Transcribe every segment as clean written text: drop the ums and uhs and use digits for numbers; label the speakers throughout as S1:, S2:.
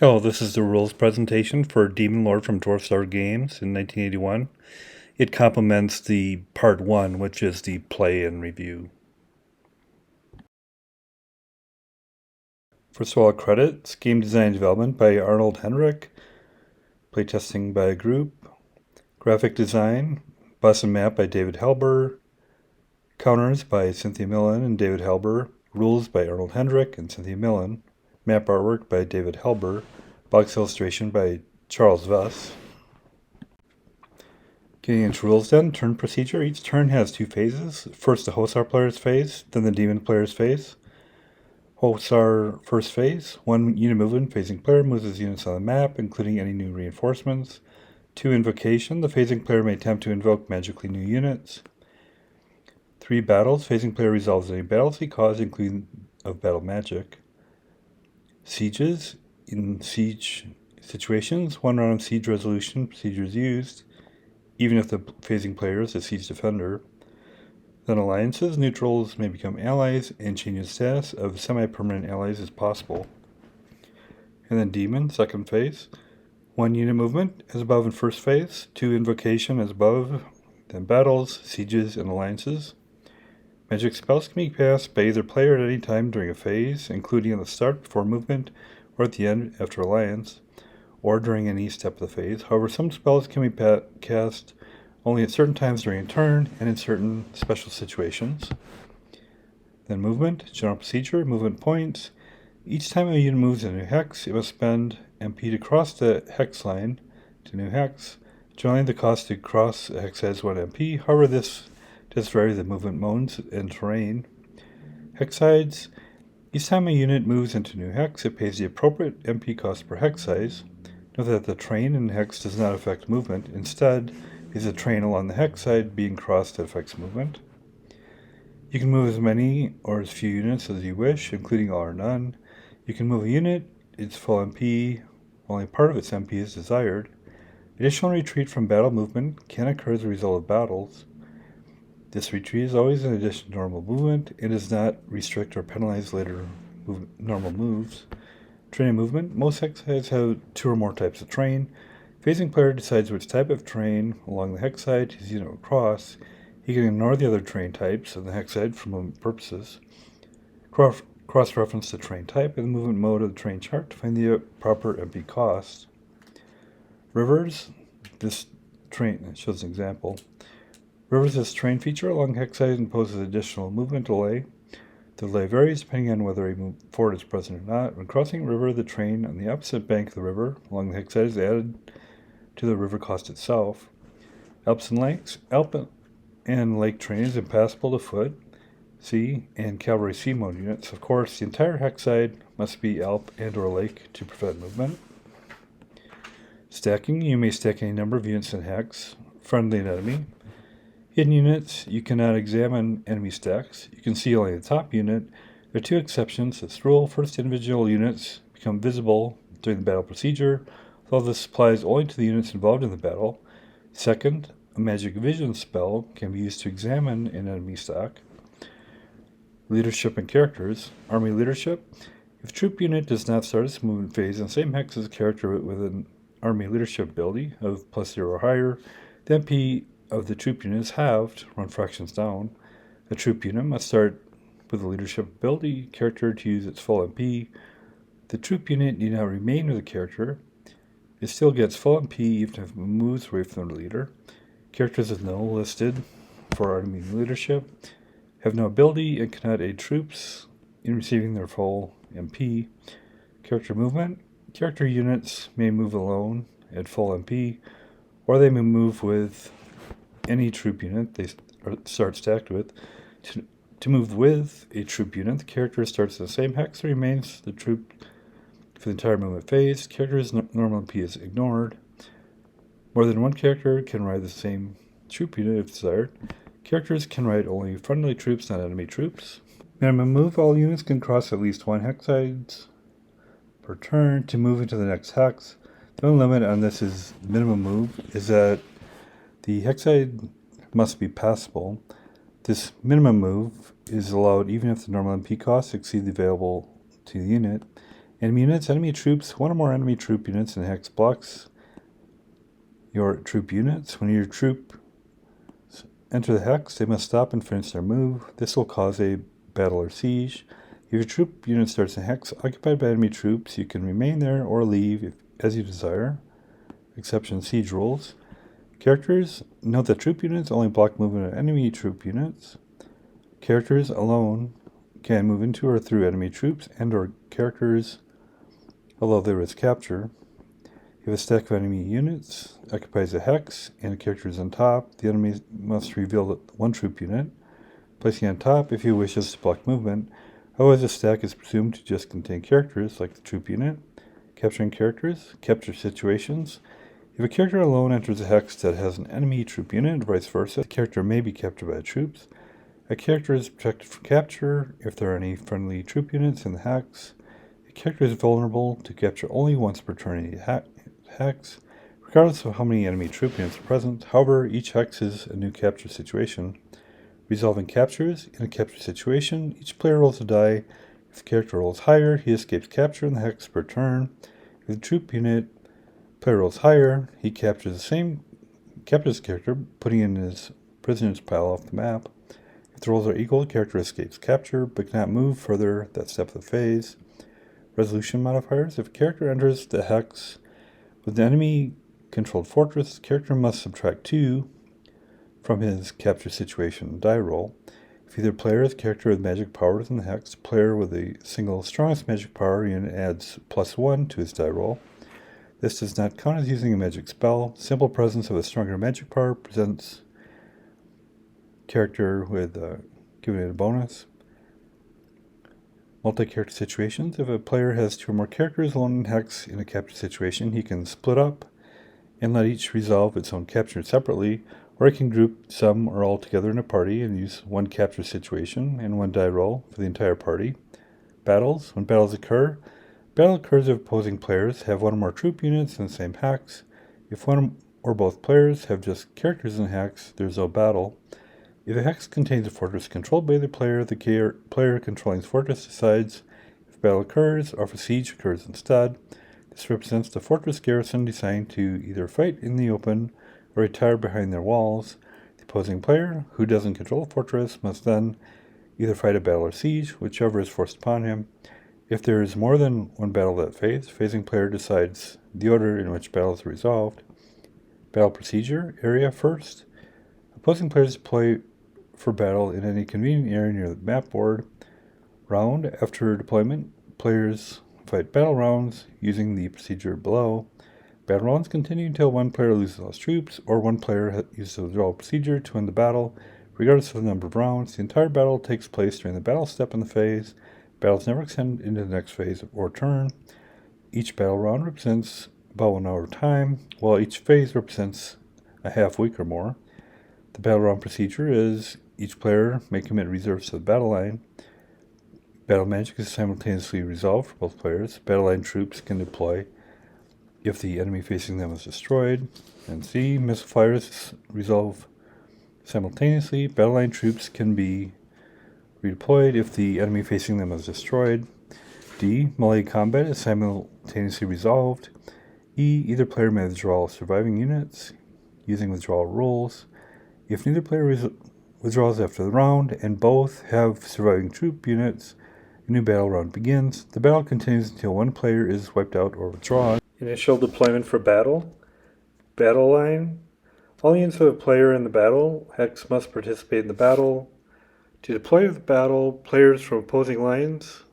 S1: Hello, this is the rules presentation for Demonlord from Dwarfstar Games in 1981. It complements the part 1, which is the play and review. First of all, credits: game design and development by Arnold Henrik, playtesting by a group, graphic design, bus and map by David Helber, counters by Cynthia Millen and David Helber, rules by Arnold Henrik and Cynthia Millen, map artwork by David Helber, box illustration by Charles Vess. Getting into rules then, turn procedure. Each turn has two phases. First the Hussar player's phase, then the Demon player's phase. Hussar first phase, 1 unit movement, phasing player moves his units on the map, including any new reinforcements. 2 invocation, the phasing player may attempt to invoke magically new units. 3 battles, phasing player resolves any battles he caused, including of battle magic. Sieges, in siege situations, 1 round of siege resolution procedure is used, even if the phasing player is a siege defender. Then alliances, neutrals may become allies, and change in status of semi-permanent allies is possible. And then demon, second phase, 1 unit movement as above in first phase, 2 invocation as above, then battles, sieges, and alliances. Magic spells can be cast by either player at any time during a phase, including at the start before movement, or at the end after alliance, or during any step of the phase. However, some spells can be cast only at certain times during a turn and in certain special situations. Then movement, general procedure, movement points. Each time a unit moves a new hex, it must spend MP to cross the hex line to new hex. Generally, the cost to cross a hex has 1 MP. However, this does vary the movement modes and terrain. Hex sides. Each time a unit moves into new hex, it pays the appropriate MP cost per hex size. Note that the terrain in hex does not affect movement. Instead, is a terrain along the hex side being crossed that affects movement. You can move as many or as few units as you wish, including all or none. You can move a unit, its full MP, only part of its MP is desired. Additional retreat from battle movement can occur as a result of battles. This retreat is always in addition to normal movement and does not restrict or penalize later normal moves. Train and movement. Most hex sides have 2 or more types of train. Phasing player decides which type of train along the hex side his unit will cross. He can ignore the other train types on the hex side for movement purposes. Cross-reference the train type and the movement mode of the train chart to find the proper MP cost. Rivers. This train shows an example. Rivers is a train feature along hex side and imposes additional movement delay. The delay varies depending on whether a move forward is present or not. When crossing a river, the train on the opposite bank of the river along the hex side is added to the river cost itself. Alps and lakes. Alp and lake terrain is impassable to foot, sea, and cavalry sea mode units. Of course, the entire hex side must be Alp and or lake to prevent movement. Stacking. You may stack any number of units in hex, friendly and enemy. Hidden units. You cannot examine enemy stacks. You can see only the top unit. There are 2 exceptions to this rule. First, individual units become visible during the battle procedure, although this applies only to the units involved in the battle. Second, a magic vision spell can be used to examine an enemy stack. Leadership and characters. Army leadership. If a troop unit does not start its movement phase in the same hex as a character with an army leadership ability of +0 or higher, the MP of the troop unit is halved, run fractions down. A troop unit must start with a leadership ability character to use its full MP. The troop unit need not remain with the character. It still gets full MP even if it moves away from the leader. Characters with no listed for army leadership have no ability and cannot aid troops in receiving their full MP. Character movement. Character units may move alone at full MP, or they may move with any troop unit they start stacked with. To move with a troop unit, the character starts in the same hex and remains the troop for the entire movement phase. Character's normal MP is ignored. More than one character can ride the same troop unit if desired. Characters can ride only friendly troops, not enemy troops. Minimum move. All units can cross at least 1 hex sides per turn to move into the next hex. The only limit on this is minimum move is that the hex side must be passable. This minimum move is allowed even if the normal MP costs exceed the available to the unit. Enemy units, enemy troops. One or more enemy troop units in hex blocks your troop units. When your troops enter the hex, they must stop and finish their move. This will cause a battle or siege. If your troop unit starts in hex occupied by enemy troops, you can remain there or leave as you desire. Exception siege rules. Characters, note that troop units only block movement of enemy troop units. Characters alone can move into or through enemy troops and or characters, although they risk capture. If a stack of enemy units occupies a hex and a character is on top, the enemy must reveal one troop unit, placing it on top if he wishes to block movement. Otherwise, the stack is presumed to just contain characters, like the troop unit. Capturing characters, capture situations. If a character alone enters a hex that has an enemy troop unit, and vice versa, the character may be captured by the troops. A character is protected from capture if there are any friendly troop units in the hex. A character is vulnerable to capture only once per turn in a hex, regardless of how many enemy troop units are present. However, each hex is a new capture situation. Resolving captures. In a capture situation, each player rolls a die. If the character rolls higher, he escapes capture in the hex per turn. If the troop unit player rolls higher, he captures the character, putting in his prisoners pile off the map. If the rolls are equal, the character escapes capture, but cannot move further that step of the phase. Resolution modifiers. If a character enters the hex with an enemy-controlled fortress, the character must subtract 2 from his capture situation die roll. If either player is a character with magic powers in the hex, the player with the single strongest magic power unit adds +1 to his die roll. This does not count as using a magic spell. Simple presence of a stronger magic power presents character with giving it a bonus. Multi-character situations. If a player has 2 or more characters alone in hex in a capture situation, he can split up and let each resolve its own capture separately, or he can group some or all together in a party and use one capture situation and one die roll for the entire party. Battles. When battles occur, battle occurs if opposing players have 1 or more troop units in the same hex. If one or both players have just characters in the hex, there's no battle. If a hex contains a fortress controlled by the player controlling the fortress decides if battle occurs or if a siege occurs instead. This represents the fortress garrison deciding to either fight in the open or retire behind their walls. The opposing player, who doesn't control the fortress, must then either fight a battle or siege, whichever is forced upon him. If there is more than one battle that phase, the phasing player decides the order in which battles are resolved. Battle procedure. Area first. Opposing players deploy for battle in any convenient area near the map board. Round. After deployment, players fight battle rounds using the procedure below. Battle rounds continue until one player loses all his troops, or one player uses the withdrawal procedure to win the battle, regardless of the number of rounds. The entire battle takes place during the battle step in the phase. Battles never extend into the next phase or turn. Each battle round represents about 1 hour of time, while each phase represents a half week or more. The battle round procedure is each player may commit reserves to the battle line. Battle magic is simultaneously resolved for both players. Battle line troops can deploy if the enemy facing them is destroyed. And C, missile fires resolve simultaneously. Battle line troops can be redeployed if the enemy facing them is destroyed. D, melee combat is simultaneously resolved. E, either player may withdraw surviving units using withdrawal rules. If neither player withdraws after the round and both have surviving troop units, a new battle round begins. The battle continues until one player is wiped out or withdrawn. Initial deployment for battle. Battle line. All units of a player in the battle hex must participate in the battle. To deploy the battle, players from opposing lines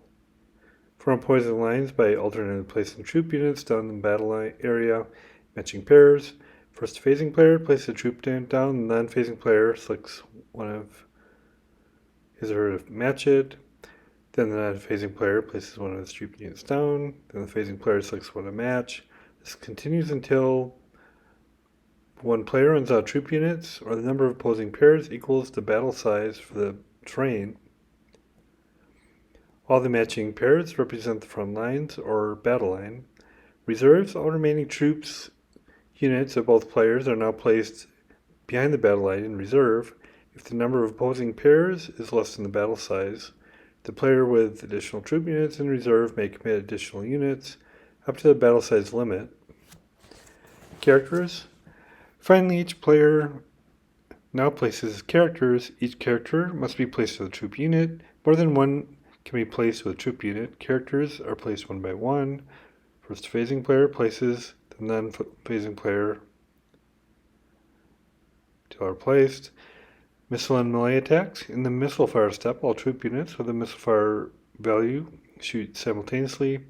S1: by alternately placing troop units down the battle area, matching pairs. First phasing player places a troop unit down, the non-phasing player selects one of his or her to match it. Then the non-phasing player places one of his troop units down. Then the phasing player selects one to match. This continues until one player runs out of troop units or the number of opposing pairs equals the battle size for the terrain. All the matching pairs represent the front lines or battle line. Reserves. All remaining troops units of both players are now placed behind the battle line in reserve. If the number of opposing pairs is less than the battle size, The player with additional troop units in reserve may commit additional units up to the battle size limit. Characters. Finally, each player now places his characters. Each character must be placed with a troop unit. More than one can be placed with a troop unit. Characters are placed one by one. First phasing player places the non-phasing player until are placed. Missile and melee attacks. In the missile fire step, all troop units with a missile fire value shoot simultaneously. In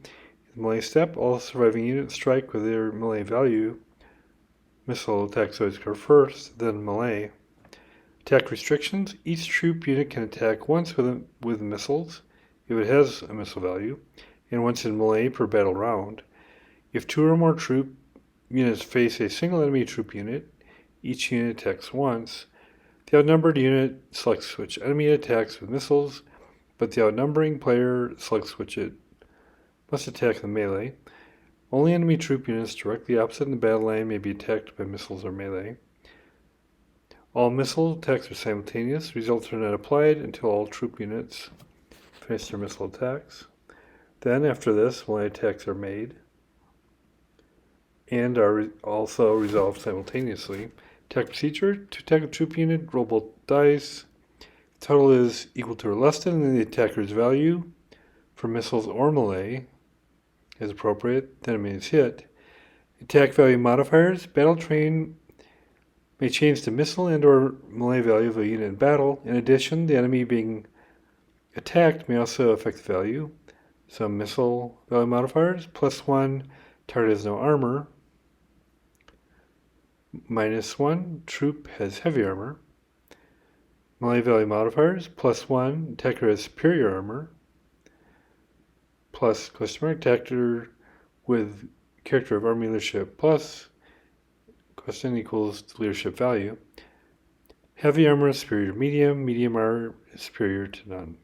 S1: the melee step, all surviving units strike with their melee value. Missile attacks always occur first, then melee. Attack restrictions. Each troop unit can attack once with missiles, if it has a missile value, and once in melee per battle round. If two or more troop units face a single enemy troop unit, each unit attacks once. The outnumbered unit selects which enemy attacks with missiles, but the outnumbering player selects which it must attack in melee. Only enemy troop units directly opposite in the battle line may be attacked by missiles or melee. All missile attacks are simultaneous. Results are not applied until all troop units finish their missile attacks. Then, after this, melee attacks are made and are also resolved simultaneously. Attack procedure. To attack a troop unit, roll both dice. The total is equal to or less than the attacker's value. For missiles or melee, as appropriate, the enemy is hit. Attack value modifiers. Battle train may change the missile and or melee value of a unit in battle. In addition, the enemy being attacked may also affect the value. Some missile value modifiers. +1, target has no armor. -1, troop has heavy armor. Melee value modifiers. +1, attacker has superior armor. Plus attacker with character of army leadership plus question equals leadership value. Heavy armor is superior to medium. Medium armor is superior to none.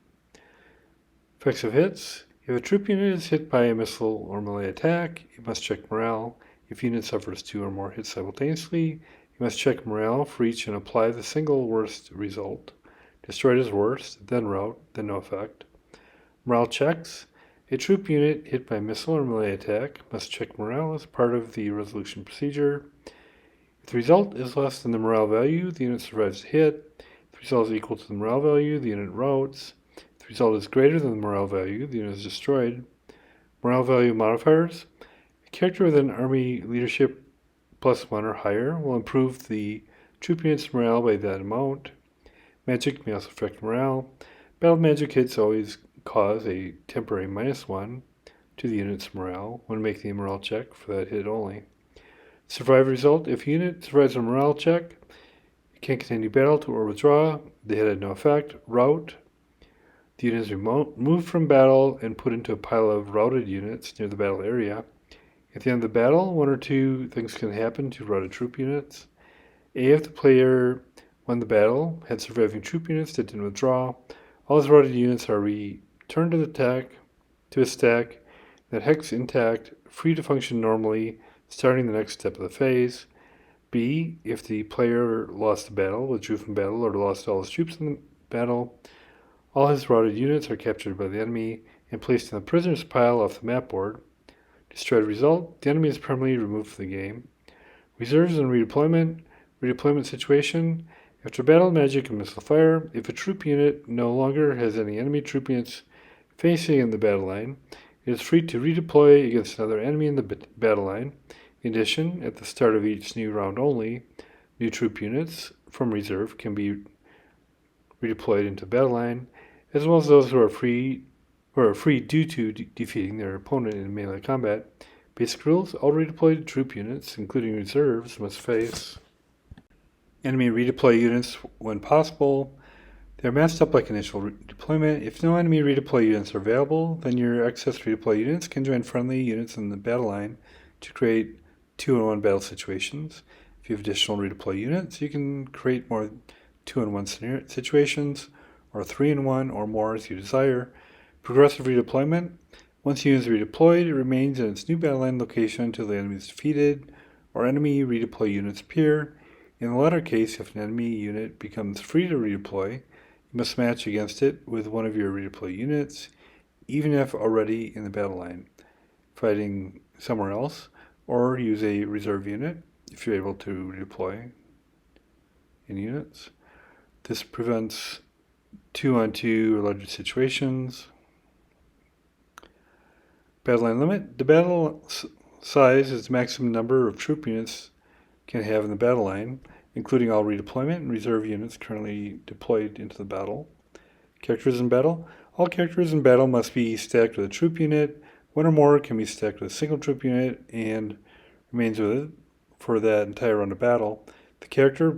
S1: Effects of hits. If a troop unit is hit by a missile or melee attack, you must check morale. If a unit suffers 2 or more hits simultaneously, you must check morale for each and apply the single worst result. Destroyed is worst, then rout, then no effect. Morale checks. A troop unit hit by missile or melee attack must check morale as part of the resolution procedure. If the result is less than the morale value, the unit survives the hit. If the result is equal to the morale value, the unit routs. If the result is greater than the morale value, the unit is destroyed. Morale value modifiers. A character with an army leadership +1 or higher will improve the troop unit's morale by that amount. Magic may also affect morale. Battle magic hits always cause a temporary -1 to the unit's morale when making a morale check for that hit only. Survive result. If a unit survives a morale check, it can't continue battle or withdraw. The hit had no effect. Rout. The unit is removed from battle and put into a pile of routed units near the battle area. At the end of the battle, 1 or 2 things can happen to routed troop units. A, if the player won the battle, had surviving troop units that didn't withdraw, all his routed units are returned to a stack, that hex intact, free to function normally, starting the next step of the phase. B, if the player lost the battle, withdrew from battle, or lost all his troops in the battle, all his routed units are captured by the enemy and placed in the prisoner's pile off the map board. Destroyed result, the enemy is permanently removed from the game. Reserves and redeployment. Redeployment situation. After battle, magic, and missile fire, if a troop unit no longer has any enemy troop units facing in the battle line, it is free to redeploy against another enemy in the battle line. In addition, at the start of each new round only, new troop units from reserve can be redeployed into the battle line, as well as those who are free due to defeating their opponent in melee combat. Basic rules: all redeployed troop units, including reserves, must face enemy redeploy units when possible. They are matched up like initial deployment. If no enemy redeploy units are available, then your excess redeploy units can join friendly units in the battle line to create 2-on-1 battle situations. If you have additional redeploy units, you can create more 2-on-1 situations, or 3-on-1 or more as you desire. Progressive redeployment. Once a unit is redeployed, it remains in its new battle line location until the enemy is defeated or enemy redeploy units appear. In the latter case, if an enemy unit becomes free to redeploy, you You must match against it with one of your redeploy units, even if already in the battle line, fighting somewhere else, or use a reserve unit if you're able to redeploy in units. This prevents 2-on-2 or larger situations. Battle line limit. The battle size is the maximum number of troop units can have in the battle line, including all redeployment and reserve units currently deployed into the battle. Characters in battle. All characters in battle must be stacked with a troop unit. One or more can be stacked with a single troop unit and remains with it for that entire round of battle. The character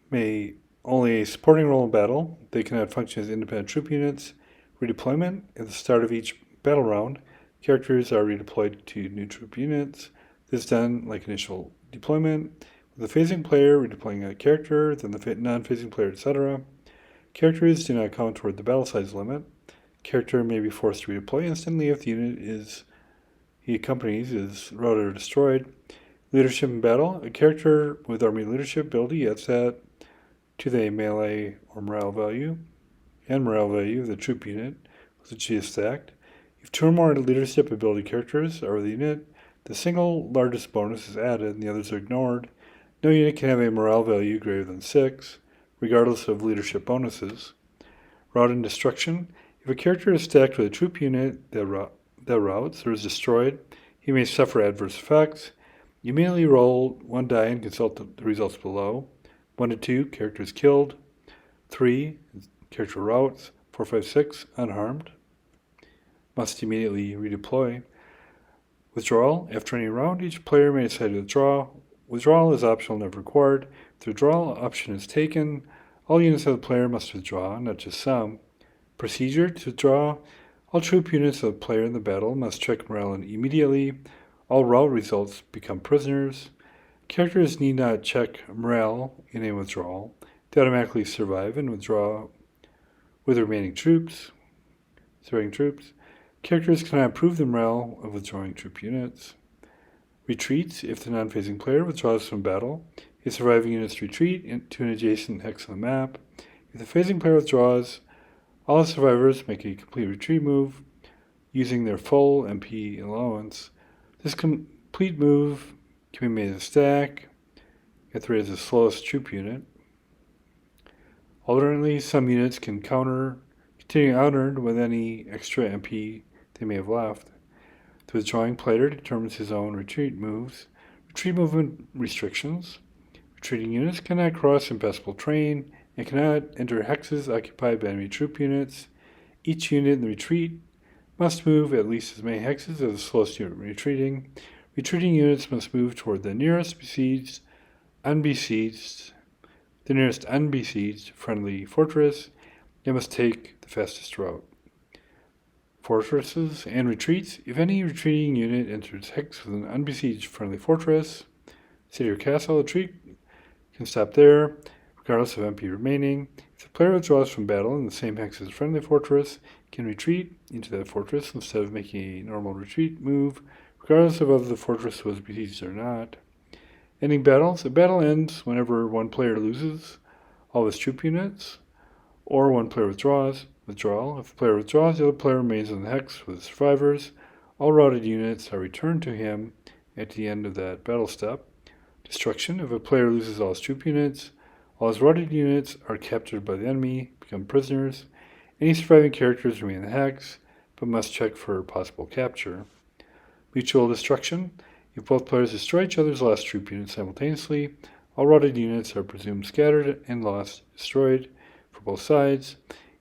S1: may only a supporting role in battle. They cannot function as independent troop units. Redeployment. At the start of each battle round, characters are redeployed to new troop units. This is done like initial deployment, with the phasing player redeploying a character, then the non-phasing player, etc. Characters do not count toward the battle size limit. Character may be forced to redeploy instantly if the unit he accompanies is routed or destroyed. Leadership in battle. A character with army leadership ability adds that to the melee or morale value and morale value of the troop unit with which she is stacked. If two or more leadership ability characters are with the unit, the single largest bonus is added and the others are ignored. No unit can have a morale value greater than 6, regardless of leadership bonuses. Rout and destruction. If a character is stacked with a troop unit that routs or is destroyed, he may suffer adverse effects. You immediately roll one die and consult the results below. 1 to 2, character is killed. 3, character routs. 4, 5, 6, unharmed. Must immediately redeploy. Withdrawal. After any round, each player may decide to withdraw. Withdrawal is optional, never required. If the withdrawal option is taken, all units of the player must withdraw, not just some. Procedure to withdraw. All troop units of the player in the battle must check morale immediately. All rout results become prisoners. Characters need not check morale in a withdrawal. They automatically survive and withdraw with remaining troops. Characters cannot improve the morale of withdrawing troop units. Retreats. If the non-phasing player withdraws from battle, a surviving units retreat to an adjacent hex on the map. If the phasing player withdraws, all the survivors make a complete retreat move using their full MP allowance. This complete move can be made as a stack at the rate of the slowest troop unit. Alternately, some units can continue unearned with any extra MP they may have left. The withdrawing player determines his own retreat moves. Retreat movement restrictions. Retreating units cannot cross impassable terrain and cannot enter hexes occupied by enemy troop units. Each unit in the retreat must move at least as many hexes as the slowest unit retreating. Retreating units must move toward the nearest unbesieged friendly fortress. They must take the fastest route. Fortresses and retreats. If any retreating unit enters hex with an unbesieged friendly fortress, city or castle, retreat can stop there, regardless of MP remaining. If the player withdraws from battle in the same hex as a friendly fortress, can retreat into that fortress instead of making a normal retreat move, regardless of whether the fortress was besieged or not. Ending battles. A battle ends whenever one player loses all his troop units, or one player withdraws. Withdrawal. If the player withdraws, the other player remains in the hex with the survivors. All routed units are returned to him at the end of that battle step. Destruction. If a player loses all his troop units, all his routed units are captured by the enemy, become prisoners. Any surviving characters remain in the hex, but must check for possible capture. Mutual destruction. If both players destroy each other's last troop unit simultaneously, all routed units are presumed scattered and lost, destroyed for both sides,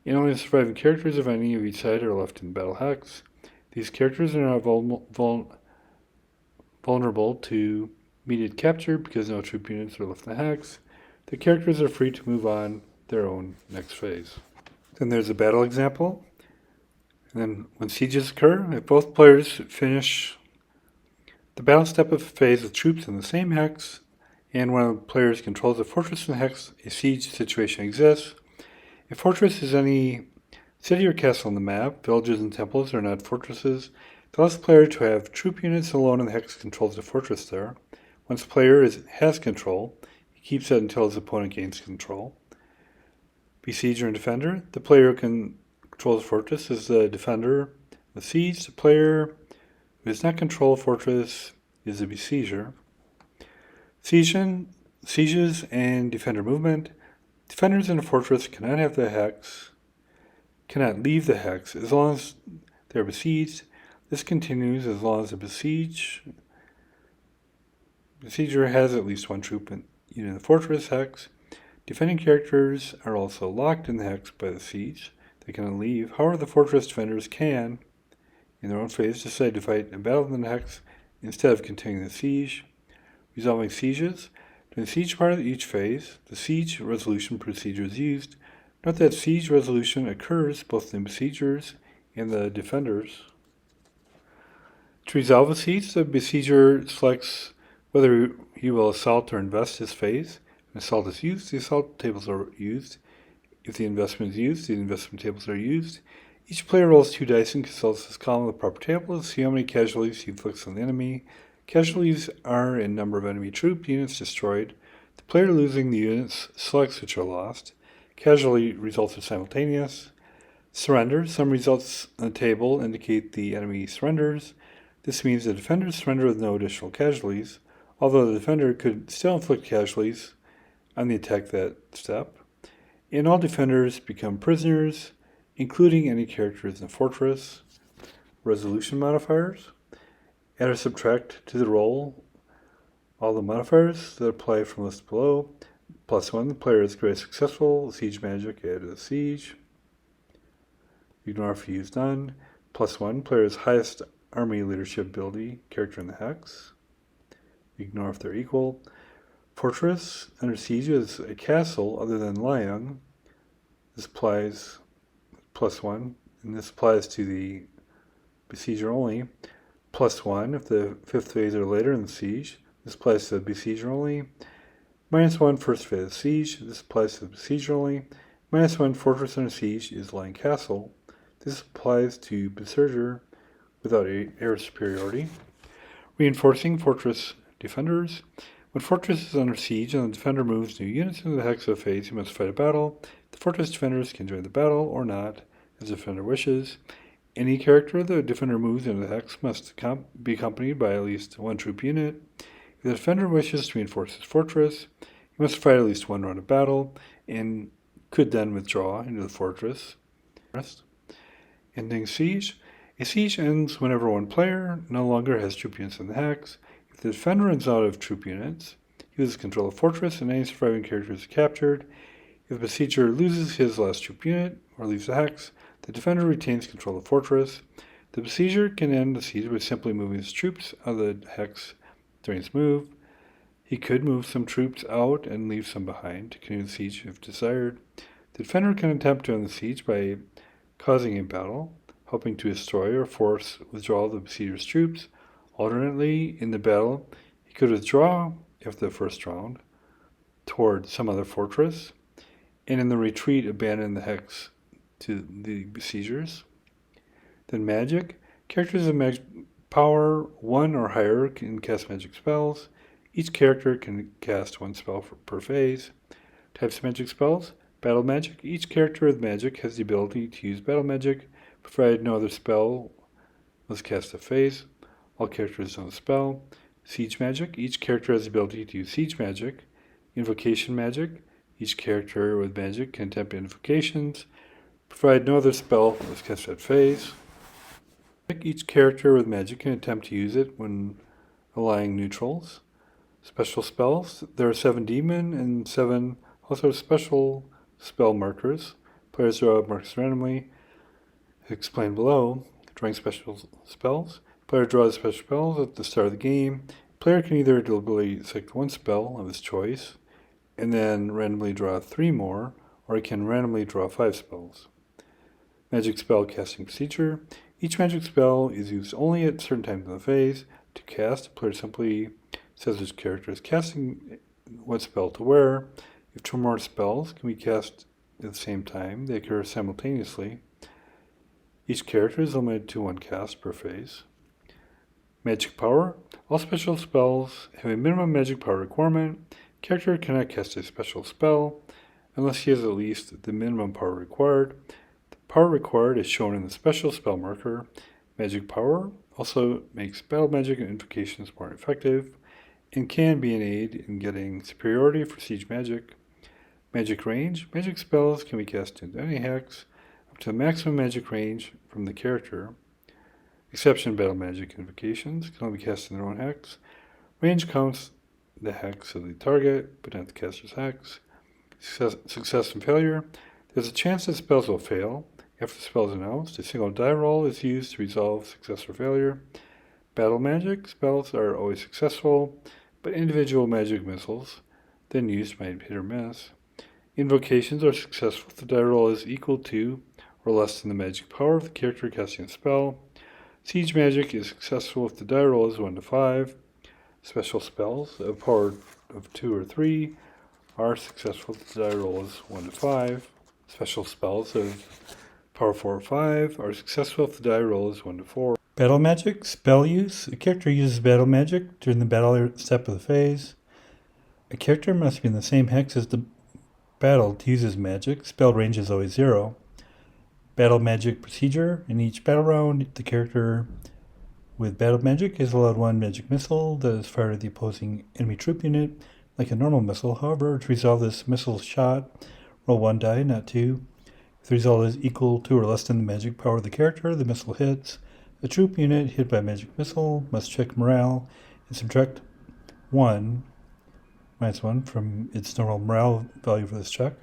S1: and only the surviving characters of any of each side are left in the battle hex. These characters are not vulnerable to immediate capture because no troop units are left in the hex. The characters are free to move on their own next phase. Then there's a battle example. And then when sieges occur, if both players finish the battle step of a phase with troops in the same hex, and one of the players controls a fortress in the hex, a siege situation exists. A fortress is any city or castle on the map. Villages and temples are not fortresses. It allows the player to have troop units alone in the hex controls the fortress there. Once the player has control, he keeps it until his opponent gains control. Besieger and Defender. The player who controls the fortress is the Defender. The Siege. The player who does not control a fortress is the Besieger. Sieges and Defender movement. Defenders in a fortress cannot leave the hex as long as they are besieged. This continues as long as the besieger has at least one troop in the fortress hex. Defending characters are also locked in the hex by the siege. They cannot leave. However, the fortress defenders can, in their own phase, decide to fight a battle in the hex instead of continuing the siege. Resolving sieges. During the siege part of each phase, the siege resolution procedure is used. Note that siege resolution occurs both in the besiegers and the defenders. To resolve a siege, the besieger selects whether he will assault or invest his phase. When assault is used, the assault tables are used. If the investment is used, the investment tables are used. Each player rolls 2 dice and consults his column of the proper table to see how many casualties he inflicts on the enemy. Casualties are in number of enemy troop units destroyed. The player losing the units selects which are lost. Casualty results are simultaneous. Surrender. Some results on the table indicate the enemy surrenders. This means the defenders surrender with no additional casualties, although the defender could still inflict casualties on the attack that step. And all defenders become prisoners, including any characters in the fortress. Resolution modifiers. Add or subtract to the roll all the modifiers that apply from the list below. +1, the player is greatly successful. Siege magic, add to the siege. Ignore if you use none. +1, player's highest army leadership ability, character in the hex. Ignore if they're equal. Fortress under siege is a castle other than Liang. This applies +1, and this applies to the besieger only. +1 if the 5th phase or later in the siege. This applies to the besieger only. -1 first phase of siege. This applies to the besieger only. -1 fortress under siege is Liang Castle. This applies to besieger without air superiority. Reinforcing fortress defenders. When fortress is under siege and the defender moves new units into the hex of phase, he must fight a battle. The fortress defenders can join the battle or not, as the defender wishes. Any character the defender moves into the hex must be accompanied by at least one troop unit. If the defender wishes to reinforce his fortress, he must fight at least one round of battle and could then withdraw into the fortress. Ending siege. A siege ends whenever one player no longer has troop units in the hex. If the defender runs out of troop units, he loses control of the fortress and any surviving character is captured. If the besieger loses his last troop unit or leaves the hex, the defender retains control of the fortress. The besieger can end the siege by simply moving his troops out of the hex during his move. He could move some troops out and leave some behind to continue the siege if desired. The defender can attempt to end the siege by causing a battle, helping to destroy or force withdrawal of the besieger's troops. Alternately, in the battle, he could withdraw after the first round toward some other fortress, and in the retreat abandon the hex to the besiegers. Then magic. Characters of magic power 1 or higher can cast magic spells. Each character can cast 1 spell per phase. Types of magic spells. Battle magic. Each character with magic has the ability to use battle magic, provided no other spell was cast a phase. All characters know the spell. Siege magic. Each character has the ability to use siege magic. Invocation magic. Each character with magic can attempt invocations, provided no other spell was cast at phase. Each character with magic can attempt to use it when allying neutrals. Special spells. There are 7 demon and 7 also special spell markers. Players draw markers randomly. As explained below, drawing special spells. Player draws special spells at the start of the game. Player can either deliberately select 1 spell of his choice and then randomly draw 3 more, or he can randomly draw 5 spells. Magic spell casting procedure. Each magic spell is used only at certain times in the phase. To cast, the player simply says which character is casting what spell to wear. If 2 or more spells can be cast at the same time, they occur simultaneously. Each character is limited to 1 cast per phase. Magic power. All special spells have a minimum magic power requirement. Character cannot cast a special spell unless he has at least the minimum power required. The power required is shown in the special spell marker. Magic power also makes battle magic and invocations more effective, and can be an aid in getting superiority for siege magic. Magic range. Magic spells can be cast into any hex, up to the maximum magic range from the character. Exception battle magic invocations can only be cast in their own hex. Range counts the hex of the target, but not the caster's hex. Success and failure. There's a chance that spells will fail. After the spell is announced, a single die roll is used to resolve success or failure. Battle magic. Spells are always successful, but individual magic missiles, then used, might hit or miss. Invocations are successful if the die roll is equal to or less than the magic power of the character casting a spell. Siege magic is successful if the die roll is 1 to 5. Special spells of power of 2 or 3 are successful if the die roll is 1 to 5. Special spells of power 4 or 5 are successful if the die roll is 1 to 4. Battle magic, spell use. A character uses battle magic during the battle step of the phase. A character must be in the same hex as the battle to use his magic. Spell range is always 0. Battle magic procedure. In each battle round, the character with battle magic is allowed 1 magic missile that is fired at the opposing enemy troop unit, like a normal missile. However, to resolve this missile shot, roll 1 die, not 2. If the result is equal to or less than the magic power of the character, the missile hits. The troop unit hit by a magic missile must check morale and subtract -1 from its normal morale value for this check.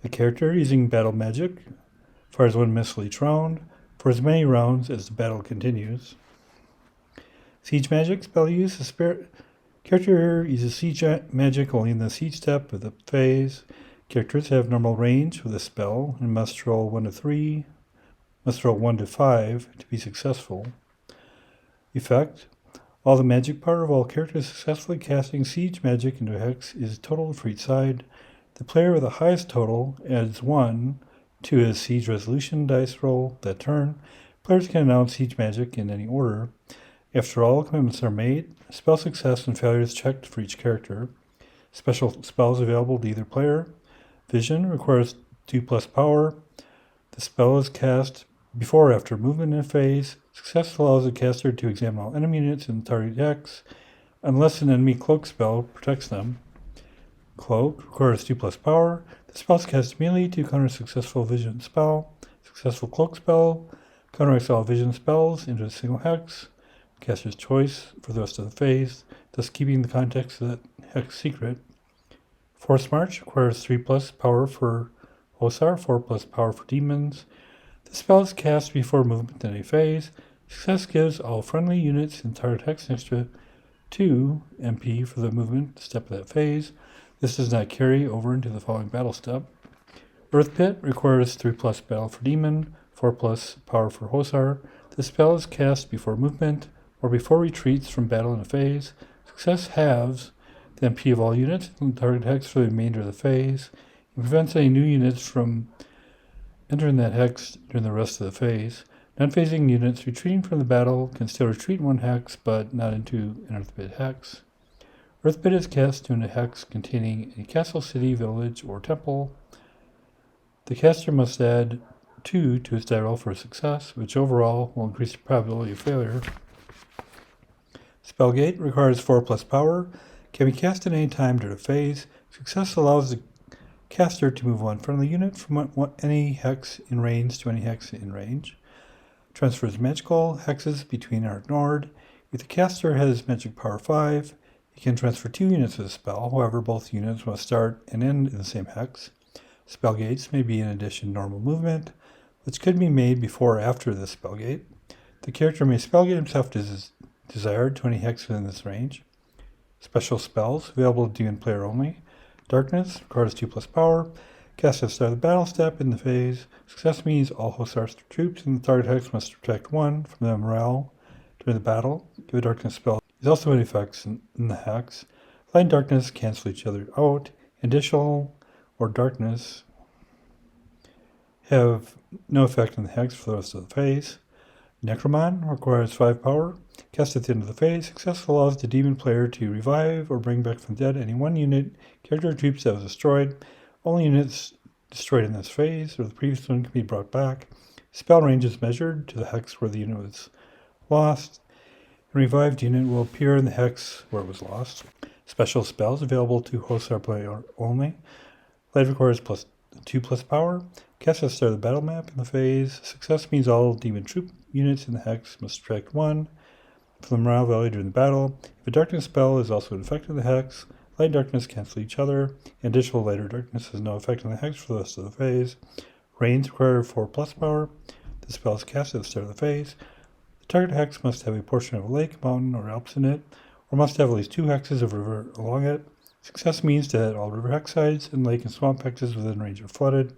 S1: A character using battle magic fires 1 missile each round for as many rounds as the battle continues. Siege magic spell use. The character uses siege magic only in the siege step of the phase. Characters have normal range with a spell and must roll 1 to 3, must roll 1 to 5 to be successful. Effect. All the magic power of all characters successfully casting siege magic into a hex is totaled for each side. The player with the highest total adds 1 to his siege resolution dice roll that turn. Players can announce siege magic in any order. After all commitments are made, spell success and failure is checked for each character. Special spells available to either player. Vision requires 2+ power. The spell is cast before or after movement in a phase. Success allows the caster to examine all enemy units in the target hex, unless an enemy cloak spell protects them. Cloak requires 2+ power. The spell is cast immediately to counter a successful vision spell. Successful cloak spell counteracts all vision spells into a single hex. Caster's choice for the rest of the phase, thus keeping the context of that hex secret. Force March requires 3+ power for Osar, 4+ power for demons. The spell is cast before movement in a phase. Success gives all friendly units in target hex an extra 2 MP for the movement step of that phase. This does not carry over into the following battle step. Earth Pit requires 3+ battle for demon, 4+ power for Hosar. The spell is cast before movement or before retreats from battle in a phase. Success halves the MP of all units in the target hex for the remainder of the phase. It prevents any new units from entering that hex during the rest of the phase. Non-phasing units retreating from the battle can still retreat in 1 hex, but not into an Earth Pit hex. Earth Pit is cast in a hex containing a castle, city, village, or temple. The caster must add 2 to his die roll for success, which overall will increase the probability of failure. Spellgate requires 4+ power, can be cast at any time during a phase. Success allows the caster to move 1 friendly unit from any hex in range to any hex in range. Transfers magical hexes between are ignored. If the caster has magic power 5, he can transfer 2 units of the spell. However, both units must start and end in the same hex. Spellgates may be in addition normal movement, which could be made before or after the spellgate. The character may spellgate himself as desired to any hex within this range. Special spells available to demon player only. Darkness requires 2+ power. Cast at the start of the battle step in the phase. Success means all Hosar troops in the target hex must subtract 1 from their morale during the battle. Give a darkness spell. There's also many effects in the hex. Light and darkness cancel each other out. Additional or darkness have no effect on the hex for the rest of the phase. Necromon requires 5 power. Cast at the end of the phase. Success allows the demon player to revive or bring back from the dead any 1 unit, character or troops that was destroyed. All units destroyed in this phase or the previous one can be brought back. Spell range is measured to the hex where the unit was lost. A revived unit will appear in the hex where it was lost. Special spells available to Hosar player only. Light requires +2 power. Cast at the start of the battle map in the phase. Success means all demon troop units in the hex must subtract 1 from the morale value during the battle. If a darkness spell is also an effect of the hex, light and darkness cancel each other. Additional light or darkness has no effect on the hex for the rest of the phase. Rains require 4+ power. The spell is cast at the start of the phase. The target hex must have a portion of a lake, mountain, or Alps in it, or must have at least 2 hexes of river along it. Success means that all river hex sides and lake and swamp hexes within range are flooded.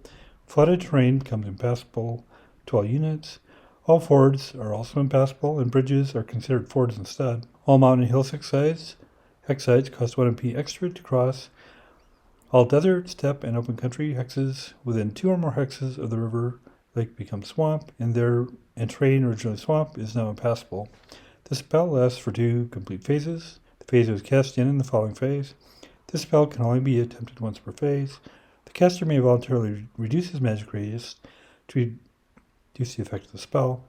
S1: Flooded terrain becomes impassable to all units. All fords are also impassable, and bridges are considered fords instead. All mountain and hill hex sides cost 1 MP extra to cross. All desert, steppe, and open country hexes within 2 or more hexes of the river lake become swamp, and terrain originally swamp is now impassable. This spell lasts for 2 complete phases. The phase was cast in the following phase. This spell can only be attempted once per phase. The caster may voluntarily reduce his magic radius to reduce the effect of the spell.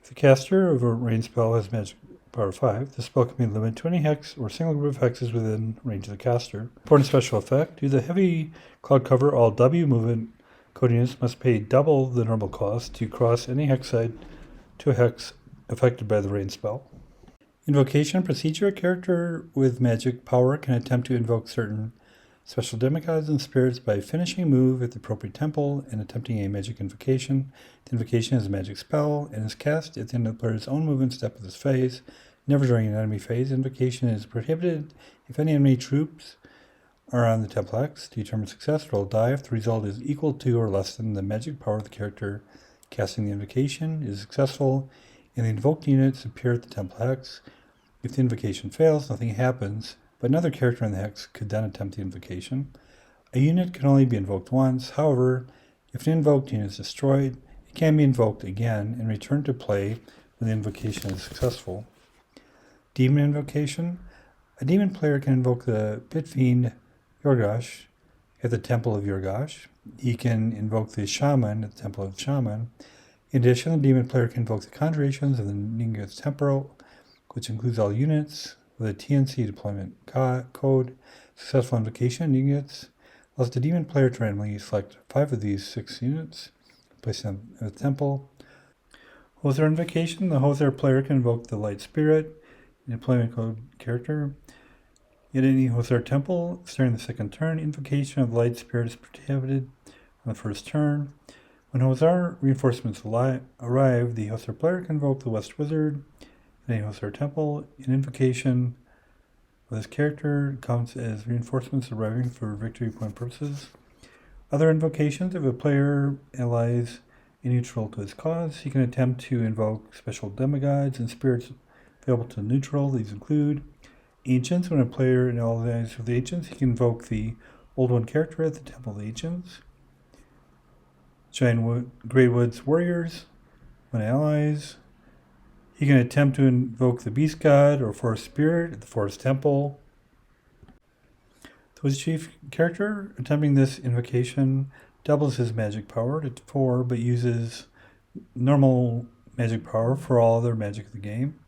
S1: If the caster of a range spell has magic power 5, the spell can be limited to any hex or single group of hexes within range of the caster. Important special effect: due to the heavy cloud cover, all W movement code units must pay double the normal cost to cross any hex side to a hex affected by the rain spell. Invocation procedure: a character with magic power can attempt to invoke certain special demigods and spirits by finishing a move at the appropriate temple and attempting a magic invocation. The invocation is a magic spell and is cast at the end of the player's own movement step of this phase. Never during an enemy phase. Invocation is prohibited if any enemy troops are on the temple hex. To determine success, roll a die. If the result is equal to or less than the magic power of the character casting the invocation is successful, and the invoked units appear at the temple hex. If the invocation fails, nothing happens, but another character in the hex could then attempt the invocation. A unit can only be invoked once. However, if an invoked unit is destroyed, it can be invoked again and returned to play when the invocation is successful. Demon invocation: a demon player can invoke the pit fiend Yorgash at the Temple of Yorgash. He can invoke the shaman at the Temple of Shaman. In addition, the demon player can invoke the conjurations of the Ninga's Temporal, which includes all units with a TNC deployment code. Successful invocation units allows the demon player to randomly select 5 of these 6 units, place them in the temple. Hosar invocation: the Hosar player can invoke the light spirit, deployment code character. In any Hosar temple, starting the second turn, invocation of the light spirit is prohibited on the first turn. When Hosar reinforcements arrive, the Hosar player can invoke the West Wizard in any Hosar temple. An invocation of this character counts as reinforcements arriving for victory point purposes. Other invocations: if a player allies a neutral to his cause, he can attempt to invoke special demigods and spirits available to neutral. These include Ancients: when a player allies with the Ancients, he can invoke the Old One character at the Temple of the Ancients. Grey Woods Warriors: when allies, he can attempt to invoke the Beast God or Forest Spirit at the Forest Temple. The Woods Chief character attempting this invocation doubles his magic power to 4, but uses normal magic power for all other magic of the game.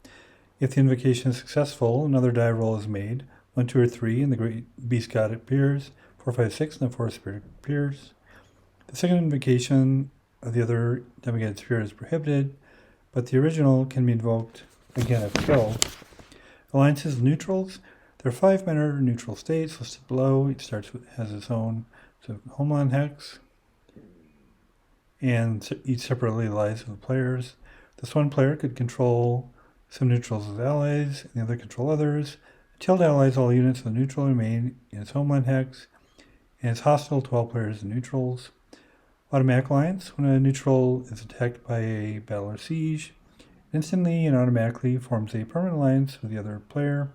S1: If the invocation is successful, another die roll is made, 1, 2, or 3, and the Great Beast God appears, 4, 5, 6, and the Forest Spirit appears. The second invocation of the other demigod spirit is prohibited, but the original can be invoked again if killed. Alliances and neutrals: there are 5 minor neutral states listed below. Each has its own homeland hex, and each separately lies with the players. This one player could control some neutrals as allies, and the other control others. Tilde allies all units of the neutral remain in its homeland hex, and is hostile to all players and neutrals. Automatic alliance: when a neutral is attacked by a battle or siege, it instantly and automatically forms a permanent alliance with the other player.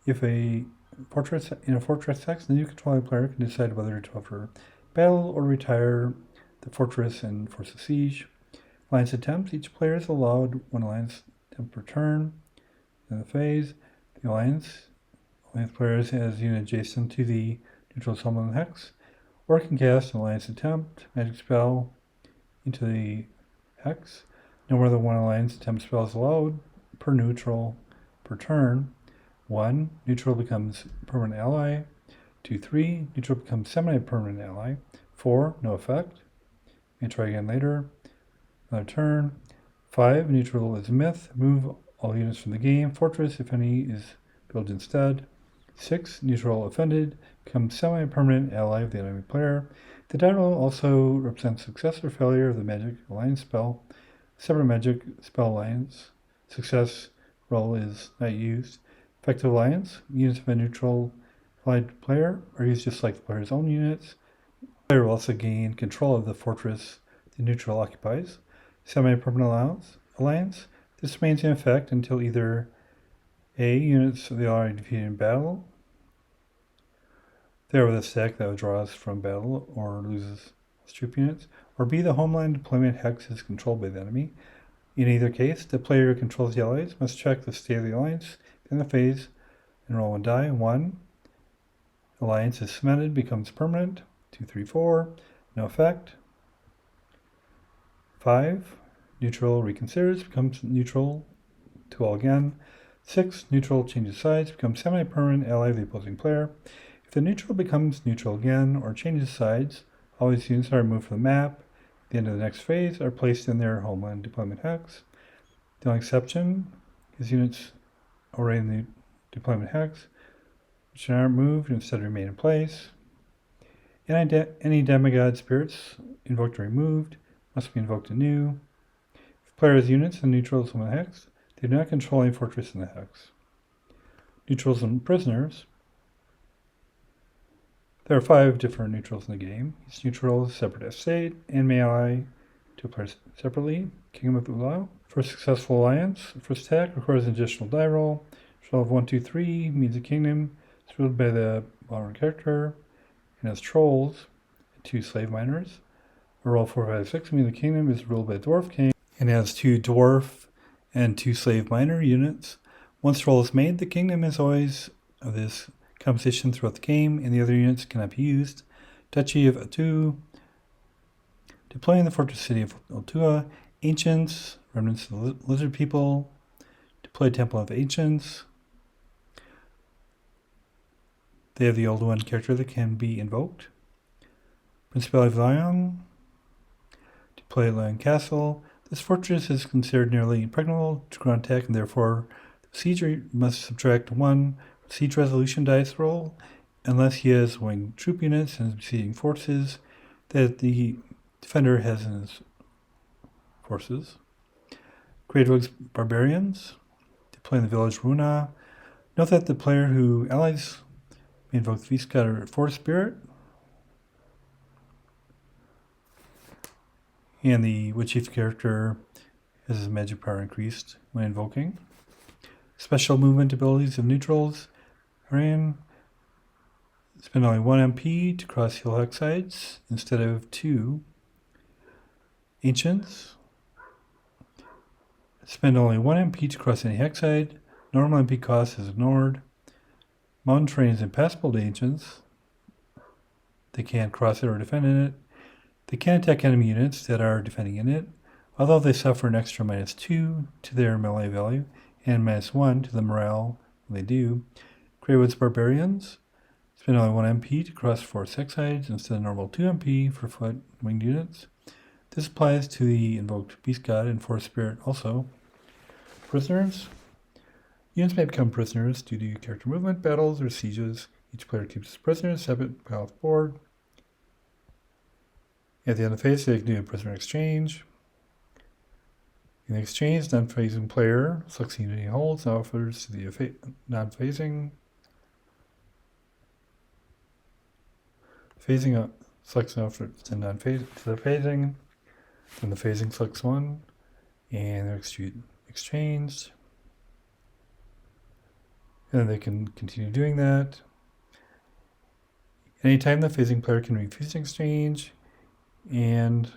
S1: If in a fortress hex, the new controlling player can decide whether to offer battle or retire the fortress and force a siege. Alliance attempts: each player is allowed 1 alliance attempt per turn. In the phase, the alliance players has unit adjacent to the neutral homeland hex, or can cast an Alliance Attempt magic spell into the hex. No more than one Alliance Attempt spell is allowed per neutral per turn. 1. Neutral becomes permanent ally. 2, 3. Neutral becomes semi-permanent ally. 4. No effect. May try again later. Another turn. 5. Neutral is a myth. Move all units from the game. Fortress, if any, is built instead. 6. Neutral offended becomes semi-permanent ally of the enemy player. The die roll also represents success or failure of the magic alliance spell. Separate magic spell alliance. Success roll is not used. Effective alliance. Units of a neutral allied player are used just like the player's own units. The player will also gain control of the fortress the neutral occupies. Semi-permanent alliance. This remains in effect until either A. Units of the ally are defeated in battle. They are with a stack that withdraws from battle or loses troop units. Or B. The homeland deployment hex is controlled by the enemy. In either case, the player who controls the allies must check the state of the alliance in the phase and roll one die. 1. Alliance is cemented, becomes permanent. 2, 3, 4. No effect. 5. Neutral reconsiders, becomes neutral to all again. 6. Neutral changes sides, becomes semi-permanent ally of the opposing player. If the neutral becomes neutral again or changes sides, all these units are removed from the map. At the end of the next phase are placed in their homeland deployment hex. The only exception is units already in the deployment hex, which aren't moved and instead remain in place. Any demigod spirits invoked or removed must be invoked anew. If player has units and neutrals in the hex, they do not control any fortress in the hex. Neutrals and prisoners. There are 5 different neutrals in the game. Each neutral is a separate estate and may ally to a player separately. Kingdom of Ula. For a successful alliance, first attack requires an additional die roll. Roll of 1, 2, 3 means the kingdom is ruled by the modern character and has trolls and 2 slave miners. A roll 4, 5, 6 means the kingdom is ruled by the dwarf king and has 2 dwarf and 2 slave miner units. Once the roll is made, the kingdom is always of this composition throughout the game, and the other units cannot be used. Duchy of Atu. Deploying the fortress city of Otua. Ancients, remnants of the lizard people. Deploy Temple of Ancients. They have the old one character that can be invoked. Principality of Lion. Deploy Lion Castle. This fortress is considered nearly impregnable to ground attack, and therefore the sieger must subtract 1 siege resolution dice roll unless he has winged troop units and besieging forces that the defender has in his forces. Great Rogues Barbarians. Deploying the village Runa. Note that the player who allies may invoke the Beast God or Force Spirit. And the Wood Chief character has his magic power increased when invoking. Special movement abilities of neutrals are in. Spend only 1 MP to cross hill hex sides instead of 2. Ancients. Spend only 1 MP to cross any hex side. Normal MP cost is ignored. Mountain terrain is impassable to ancients. They can't cross it or defend in it. They can attack enemy units that are defending in it, although they suffer an extra -2 to their melee value and -1 to the morale when they do. Greywood's Barbarians. Spend only 1 MP to cross 4 hex sides instead of normal 2 MP for foot winged units. This applies to the invoked Beast God and Force Spirit also. Prisoners. Units may become prisoners due to character movement, battles, or sieges. Each player keeps his prisoners separate pile off the board. At the end of the phase, they can do a prisoner exchange. In the exchange, non-phasing player selects the unit he holds and offers to the non-phasing. Phasing selects an offer to the phasing. Then the phasing selects one, and they're exchanged. And then they can continue doing that. Anytime the phasing player can refuse an exchange, and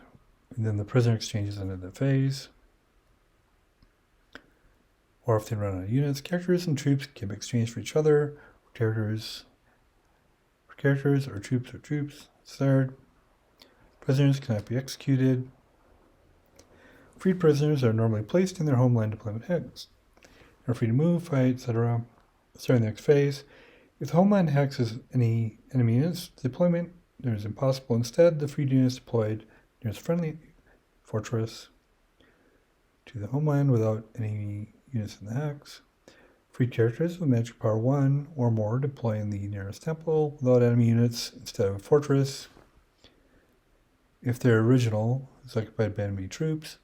S1: then the prisoner exchanges into the phase. Or if they run out of units, characters and troops can be exchanged for each other. For characters or troops. Third, prisoners cannot be executed. Freed prisoners are normally placed in their homeland deployment hex. Are free to move, fight, etc. Starting the next phase. If the homeland hex has any enemy units, deployment is impossible. Instead, the freed units deployed nearest friendly fortress to the homeland without any units in the hex. Freed characters with magic power 1 or more deploy in the nearest temple without enemy units instead of a fortress. If their original is occupied by enemy troops,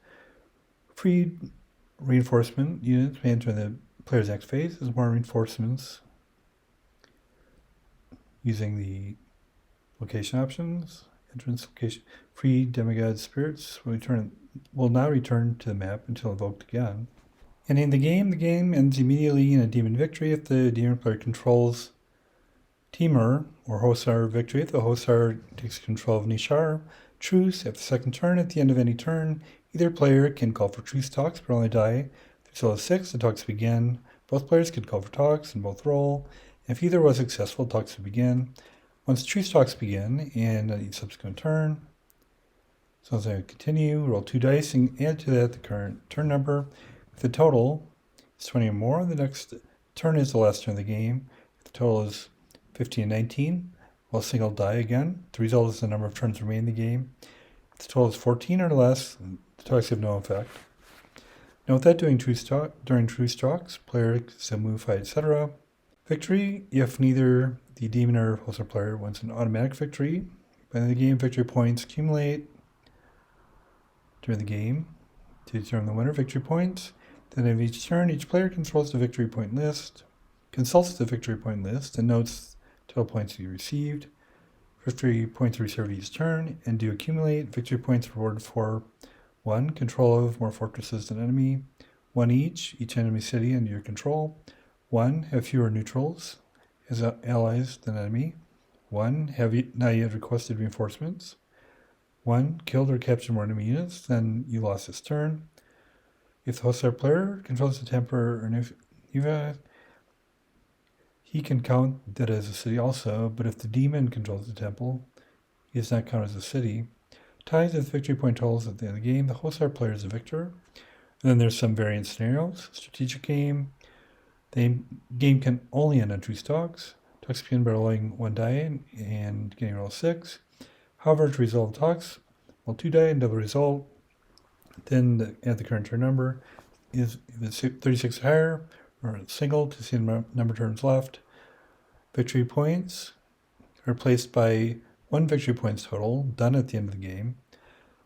S1: freed reinforcement units may enter the player's next phase as more reinforcements using the location options. Entrance location. Free demigod spirits will not return to the map until invoked again. Ending the game ends immediately in a demon victory if the demon player controls Temur or Hosar victory if the Hosar takes control of Nishar. Truce. After the second turn, at the end of any turn, either player can call for truce talks but only die. If it's all 6, the talks begin. Both players can call for talks and both roll. And if either was successful, talks will begin. Once truce talks begin, and on each subsequent turn, so as I continue, roll 2 dice and add to that the current turn number. If the total is 20 or more, the next turn is the last turn of the game. If the total is 15 and 19, roll a single die again. The result is the number of turns remaining in the game. If the total is 14 or less, the talks have no effect. Note that during truce talks, player can still move, fight, etc. Victory, if neither the demon or Hosar player wins an automatic victory. By the end of the game, victory points accumulate during the game to determine the winner. Victory points. Then of each turn, each player consults the victory point list, and notes total points you received. Victory points are reserved each turn and do accumulate. Victory points rewarded for 1. Control of more fortresses than enemy. 1 each enemy city under your control. 1. Have fewer neutrals as allies than enemy. 1. Have not yet requested reinforcements. 1. Killed or captured more enemy units than you lost this turn. If the Hosar player controls the temple or Niva, he can count that as a city also, but if the demon controls the temple, he does not count as a city. Ties with victory point totals at the end of the game. The Hosar player is the victor. And then there's some variant scenarios. Strategic game. The game can only end on truce talks. Talks begin by rolling 1 die and getting roll 6. However, to resolve talks, roll 2 die and double result. Then add the current turn number. If it's 36 or higher, or a single to see the number of turns left. Victory points are placed by 1 victory points total, done at the end of the game.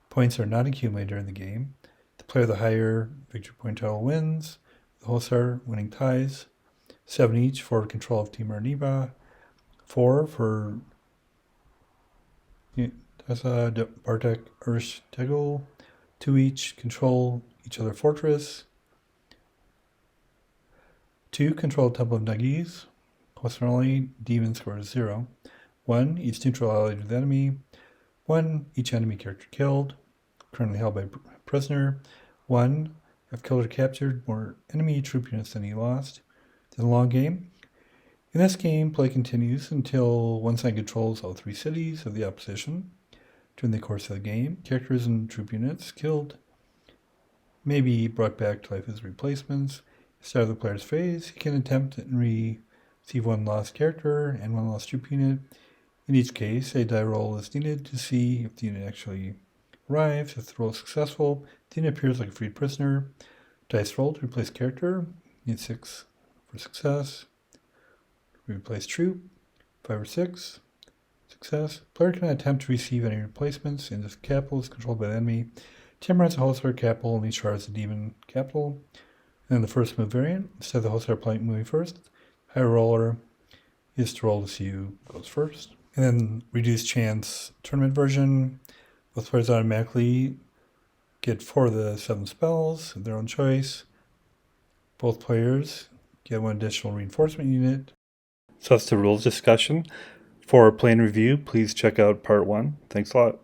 S1: Points are not accumulated during the game. The player with the higher victory point total wins. The Hosar winning ties. 7 each for control of Temur and Niba. 4 for Tessa, Bartek, Ursh, Tegel. 2 each control each other fortress. 2 control Temple of Nagis. Hosar only, demon scores 0. 1 each neutral allied with enemy. 1 each enemy character killed, currently held by prisoner. 1 have killed or captured more enemy troop units than he lost. It's a long game. In this game, play continues until one side controls all 3 cities of the opposition. During the course of the game, characters and troop units killed may be brought back to life as replacements. At the start of the player's phase, he can attempt and receive 1 lost character and 1 lost troop unit. In each case, a die roll is needed to see if the unit actually arrives. If the roll is successful, the unit appears like a freed prisoner. Dice roll to replace character. Need 6 for success. Replace troop. 5 or 6. Success. Player cannot attempt to receive any replacements, and this capital is controlled by the enemy. Temur has a Hosar capital, and Nishar has a demon capital. And then the first move variant, instead of the Hosar playing moving first, higher roller is to roll to see who goes first. And then reduced chance tournament version. Both players automatically get 4 of the 7 spells of their own choice. Both players get 1 additional reinforcement unit. So that's the rules discussion. For play and review, please check out part 1. Thanks a lot.